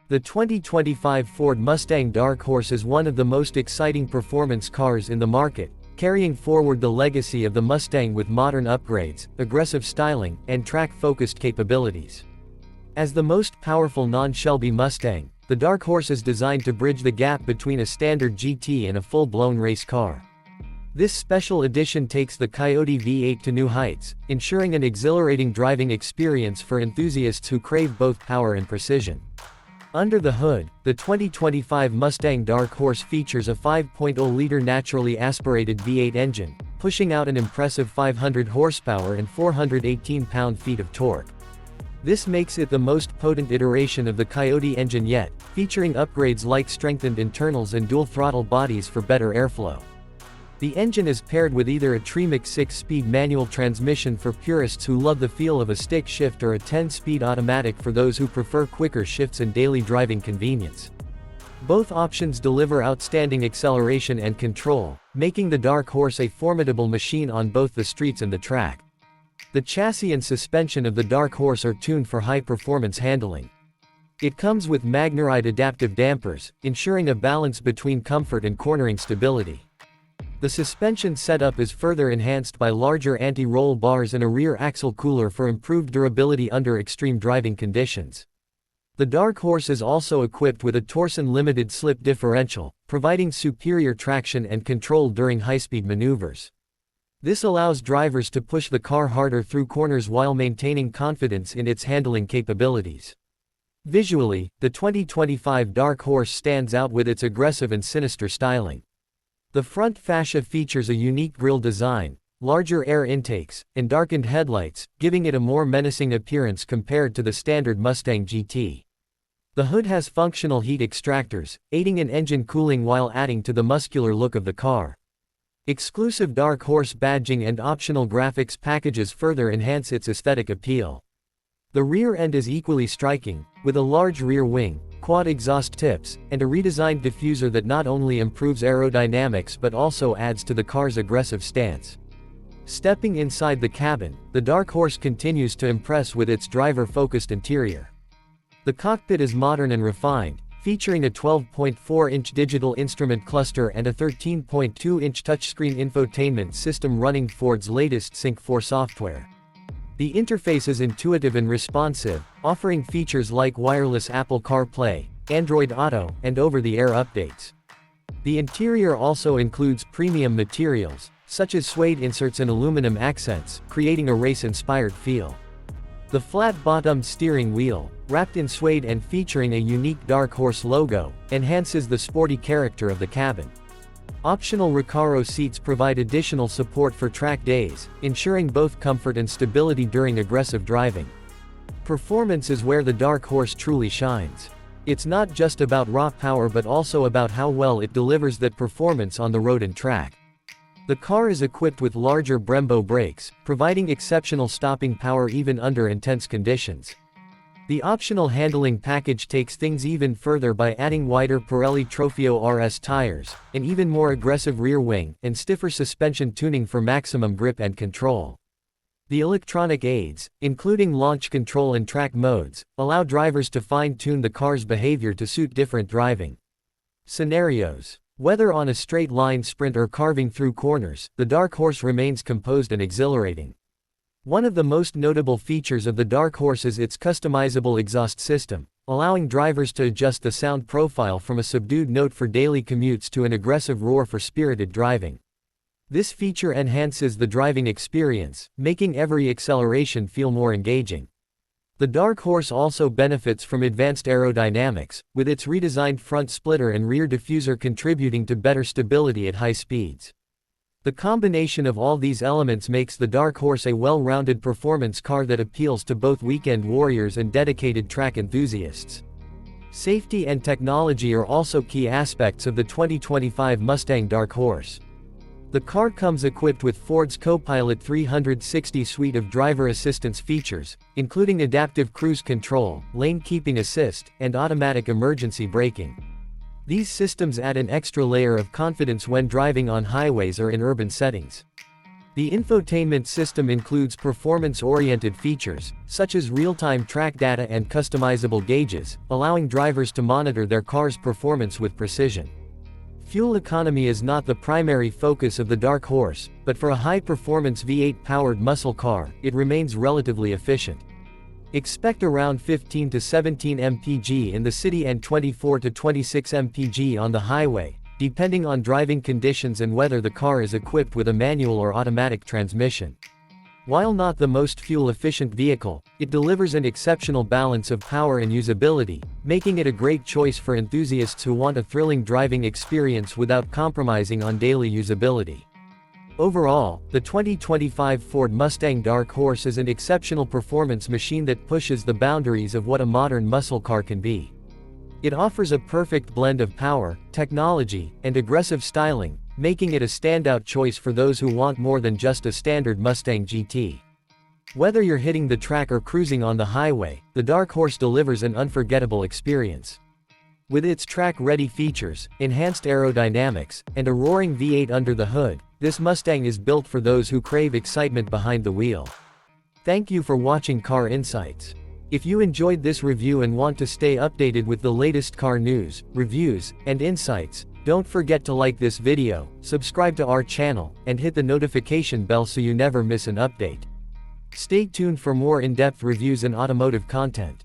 The 2025 Ford Mustang Dark Horse is one of the most exciting performance cars in the market, carrying forward the legacy of the Mustang with modern upgrades, aggressive styling, and track-focused capabilities. As the most powerful non-Shelby Mustang, the Dark Horse is designed to bridge the gap between a standard GT and a full-blown race car. This special edition takes the Coyote V8 to new heights, ensuring an exhilarating driving experience for enthusiasts who crave both power and precision. Under the hood, the 2025 Mustang Dark Horse features a 5.0-liter naturally aspirated V8 engine, pushing out an impressive 500 horsepower and 418 pound-feet of torque. This makes it the most potent iteration of the Coyote engine yet, featuring upgrades like strengthened internals and dual-throttle bodies for better airflow. The engine is paired with either a Tremec 6-speed manual transmission for purists who love the feel of a stick shift or a 10-speed automatic for those who prefer quicker shifts and daily driving convenience. Both options deliver outstanding acceleration and control, making the Dark Horse a formidable machine on both the streets and the track. The chassis and suspension of the Dark Horse are tuned for high-performance handling. It comes with Magnaride adaptive dampers, ensuring a balance between comfort and cornering stability. The suspension setup is further enhanced by larger anti-roll bars and a rear axle cooler for improved durability under extreme driving conditions. The Dark Horse is also equipped with a Torsen limited slip differential, providing superior traction and control during high-speed maneuvers. This allows drivers to push the car harder through corners while maintaining confidence in its handling capabilities. Visually, the 2025 Dark Horse stands out with its aggressive and sinister styling. The front fascia features a unique grille design, larger air intakes, and darkened headlights, giving it a more menacing appearance compared to the standard Mustang GT. The hood has functional heat extractors, aiding in engine cooling while adding to the muscular look of the car. Exclusive Dark Horse badging and optional graphics packages further enhance its aesthetic appeal. The rear end is equally striking, with a large rear wing, quad exhaust tips, and a redesigned diffuser that not only improves aerodynamics but also adds to the car's aggressive stance. Stepping inside the cabin, the Dark Horse continues to impress with its driver-focused interior. The cockpit is modern and refined, featuring a 12.4-inch digital instrument cluster and a 13.2-inch touchscreen infotainment system running Ford's latest Sync 4 software. The interface is intuitive and responsive, offering features like wireless Apple CarPlay, Android Auto, and over-the-air updates. The interior also includes premium materials, such as suede inserts and aluminum accents, creating a race-inspired feel. The flat-bottomed steering wheel, wrapped in suede and featuring a unique Dark Horse logo, enhances the sporty character of the cabin. Optional Recaro seats provide additional support for track days, ensuring both comfort and stability during aggressive driving. Performance is where the Dark Horse truly shines. It's not just about raw power but also about how well it delivers that performance on the road and track. The car is equipped with larger Brembo brakes, providing exceptional stopping power even under intense conditions. The optional handling package takes things even further by adding wider Pirelli Trofeo RS tires, an even more aggressive rear wing, and stiffer suspension tuning for maximum grip and control. The electronic aids, including launch control and track modes, allow drivers to fine-tune the car's behavior to suit different driving scenarios. Whether on a straight-line sprint or carving through corners, the Dark Horse remains composed and exhilarating. One of the most notable features of the Dark Horse is its customizable exhaust system, allowing drivers to adjust the sound profile from a subdued note for daily commutes to an aggressive roar for spirited driving. This feature enhances the driving experience, making every acceleration feel more engaging. The Dark Horse also benefits from advanced aerodynamics, with its redesigned front splitter and rear diffuser contributing to better stability at high speeds. The combination of all these elements makes the Dark Horse a well-rounded performance car that appeals to both weekend warriors and dedicated track enthusiasts. Safety and technology are also key aspects of the 2025 Mustang Dark Horse. The car comes equipped with Ford's Copilot 360 suite of driver assistance features, including adaptive cruise control, lane keeping assist, and automatic emergency braking. These systems add an extra layer of confidence when driving on highways or in urban settings. The infotainment system includes performance-oriented features, such as real-time track data and customizable gauges, allowing drivers to monitor their car's performance with precision. Fuel economy is not the primary focus of the Dark Horse, but for a high-performance V8-powered muscle car, it remains relatively efficient. Expect around 15 to 17 mpg in the city and 24 to 26 mpg on the highway, depending on driving conditions and whether the car is equipped with a manual or automatic transmission. While not the most fuel-efficient vehicle, it delivers an exceptional balance of power and usability, making it a great choice for enthusiasts who want a thrilling driving experience without compromising on daily usability. Overall, the 2025 Ford Mustang Dark Horse is an exceptional performance machine that pushes the boundaries of what a modern muscle car can be. It offers a perfect blend of power, technology, and aggressive styling, making it a standout choice for those who want more than just a standard Mustang GT. Whether you're hitting the track or cruising on the highway, the Dark Horse delivers an unforgettable experience. With its track-ready features, enhanced aerodynamics, and a roaring V8 under the hood, this Mustang is built for those who crave excitement behind the wheel. Thank you for watching Car Insights. If you enjoyed this review and want to stay updated with the latest car news, reviews, and insights, don't forget to like this video, subscribe to our channel, and hit the notification bell so you never miss an update. Stay tuned for more in-depth reviews and automotive content.